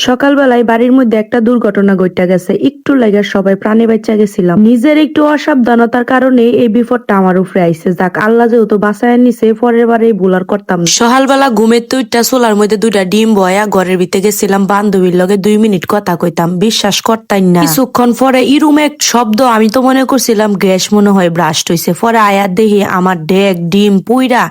সকালবেলায় বাড়ির মধ্যে একটা দুর্ঘটনা ঘটে গেছে। একটু লাগে সবাই প্রাণে বাঁচা গেছিলাম। নিজের একটু অসাবধানতার কারণে এই বিপদটা আমার উপরে আইছে। যাক, আল্লাহ যেহেতু বাঁচায় নিছে, পরের বারে ভুল আর করতাম না। সকালবেলা ঘুমের তুইটা চুলার মধ্যে দুইটা ডিম বয়া ঘরের ভিতরে গেছিলাম বান্ধবীর লগে 2 মিনিট কথা কইতাম। বিশ্বাস করতাম না। কিছুক্ষণ পরে ইরুমে এক শব্দ, আমি তো মনে করছিলাম গ্যাস মনে হয় ব্রাস্ট হয়েছে। পরে আয়াত দেখি আমার ডেক ডিম পুইরা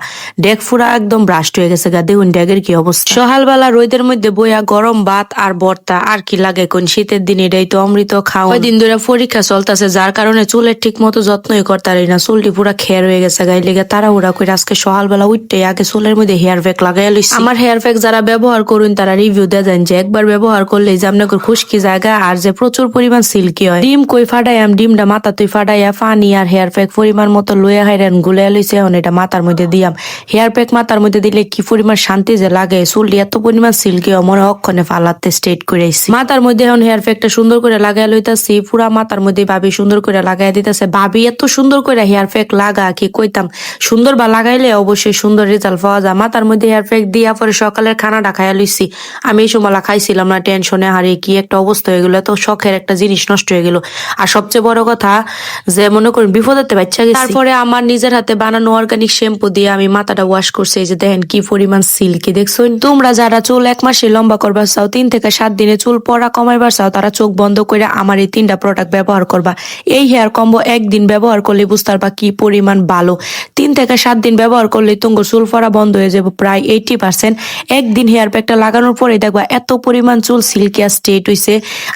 ডেক ফুরা একদম ব্রাস্ট হয়ে গেছে। গা দেখুন ডেকের কি অবস্থা। সকালবেলা রোদের মধ্যে বইয়া গরম ভাত আর ভর্তা আর কি লাগে কোন শীতের দিন, এটাই তো অমৃত খাওয়া। ওই দিন ধরে পরীক্ষা চলতেছে, যার কারণে চুলের ঠিক মতো যত্নই করতে পারি না। চুলটি পুরা খের হয়ে গেছে। গাই লেগে তাড়াহুড়া করে আজকে সকালবেলা উঠতে আগে চুলের মধ্যে হেয়ার প্যাক লাগাই লইছি। আমার হেয়ার প্যাক যারা ব্যবহার করুন তারা রিভিউ দিয়ে দেন যে একবার ব্যবহার করলে যে আপনাকে খুশকি জায়গা আর যে প্রচুর পরিমাণ সিল্কি হয়। ডিম কই ফাটাইয়াম, ডিমটা মাথা তুই ফাটাইয়া পানি আর হেয়ার প্যাক পরিমাণ মতো লইয়া হাইরেন গুলে লইছে। এখন এটা মাথার মধ্যে দিয়াম। হেয়ার প্যাক মাথার মধ্যে দিলে কি পরিমাণ শান্তি যে লাগে। চুলটি এত পরিমাণ সিল্কি হয় মনে অক্ষণে ফালাতে স্ট্রেট করে আইছি। মাথার মধ্যে এখন হেয়ার প্যাকটা সুন্দর করে লাগাই লইতাছি। পুরা মাথার মধ্যে ভাবি সুন্দর করে লাগাই দিতেছে। ভাবি এত সুন্দর করে হেয়ার প্যাক লাগা কি কইতাম। সুন্দর বা লাগাইলে অবশ্যই সুন্দর রেজাল্ট পাওয়া যায়। মাথার মধ্যে হেয়ার প্যাক দিয়া পরে সকালের খানাটা খাইয়া লইছি। আমি এই সময় খাইছিলাম না, টেনশনে হারিয়ে কি একটা অবস্থা হয়ে গেলো। তো শখের একটা জিনিস নষ্ট হয়ে গেল। আর সবচেয়ে বড় কথা যে মনে করেন বিপদেতে বাচ্চা গেছে। তারপরে আমার নিজের হাতে বানানো অর্গানিক শ্যাম্পু দিয়ে আমি মাথাটা ওয়াশ করছি। এই যে দেখেন কি পরিমাণ সিল্কি। দেখছো তোমরা যারা চুল 1 মাসে লম্বা করবার চাও, 3 থেকে 7 দিনে চুল পড়া কমাইবার চাও, তারা চোখ বন্ধ করে আমার এই 3টা প্রোডাক্ট ব্যবহার করবা। এই হেয়ার কম্বো একদিন ব্যবহার করলে বুঝতে পারবা কি পরিমাণ ভালো। 3 থেকে 7 দিন ব্যবহার করলে তোমার চুল পড়া বন্ধ হয়ে যাবে প্রায় 80%। একদিন হেয়ার প্যাকটা লাগানোর পরে দেখবা এত পরিমাণ চুল সিল্কি আর স্ট্রেট হইছে।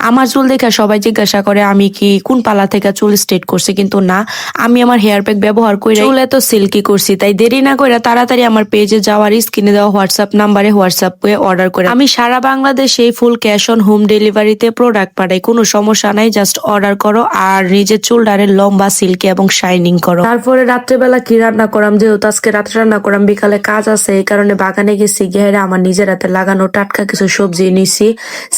আমার চুল দেখে সবাই জিজ্ঞাসা করে আমি কি কোন পালা থেকে চুল স্ট্রেট করছি, কিন্তু না, আমি আমার হেয়ার প্যাক ব্যবহার করে চুল এত সিল্কি করছি। তাই দেরি না করে তাড়াতাড়ি আমার পেজে যাওয়ার স্ক্রিনে দেওয়া হোয়াটসঅ্যাপ নাম্বারে হোয়াটসঅ্যাপে অর্ডার করে। আমি সারা বাংলাদেশে ফুল ক্যাশ অন হোম ডেলিভারিতে প্রোডাক্ট পাঠাই। কোনো সমস্যা নাই, জাস্ট অর্ডার করো আর নিজের চুলটারে লম্বা সিল্কি এবং শাইনিং করো। তারপরে রাত্রেবেলা কি রান্না করাম, যেহেতু আজকে রাত্রে রান্না করাম, বিকালে কাজ আছে, এই কারণে বাগানে গেছি। গিয়ে আমার নিজের হাতে লাগানো টাটকা কিছু সবজি নিছি।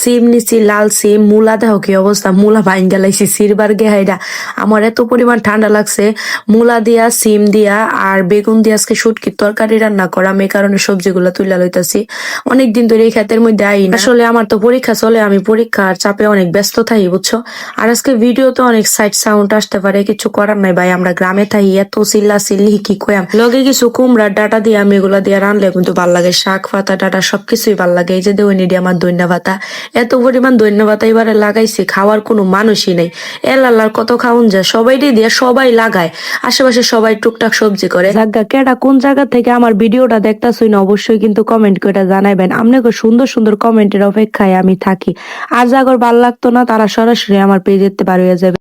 সিম নিছি, লাল সিম, মূলা। দেখো কি অবস্থা, মূলা ভাইন গেলাইছি সিরবার গেহাইরা। আমার এত পরিমাণ ঠান্ডা লাগছে। মূলা দিয়া, সিম দিয়া আর বেগুন দিয়া আজকে শুটকির তরকারি রান্না করাম, এই কারণে সবজিগুলো তুলে লইতাছি। অনেকদিন ধরে এই ক্ষেতের মধ্যে আই না। আসলে আমার তো পরীক্ষা চলে, আমি পরীক্ষার চাপে অনেক ব্যস্ত থাকি বুঝছো। আর আজকে ভিডিওতে অনেক সাইড সাউন্ড আসতে পারে, কিছু করার নাই ভাই, আমরা গ্রামে থাকি। এত চিল্লা চিল্লি কি কয়াম। লগে কিছু কুমড়ার ডাটা দিয়ে আমি এগুলা দিয়ে রানলে কিন্তু ভাল লাগে। শাক পাতা ডাটা সবকিছুই ভাল লাগে। এই যে দেওয়ানি দিয়ে আমার ধন্যা পাতা, এত পরিমাণ ধন্যা পাতা এবারে লাগাইছি, খাওয়ার কোনো মানুষই নেই। এলার কত খাউন যায়, সবাই দিয়ে সবাই লাগায়। আশেপাশে সবাই টুকটাক সবজি করে। জায়গা কেডা কোন জায়গা থেকে আমার ভিডিওটা দেখতাছই না অবশ্যই কিন্তু কমেন্ট করে জানাইবেন। আপনাকে সুন্দর সুন্দর কমেন্টের অপেক্ষায় আমি থাকি। আর যাগর ভাল লাগতো না তারা সরাসরি আমার পেজে যেতে পারে যাবে।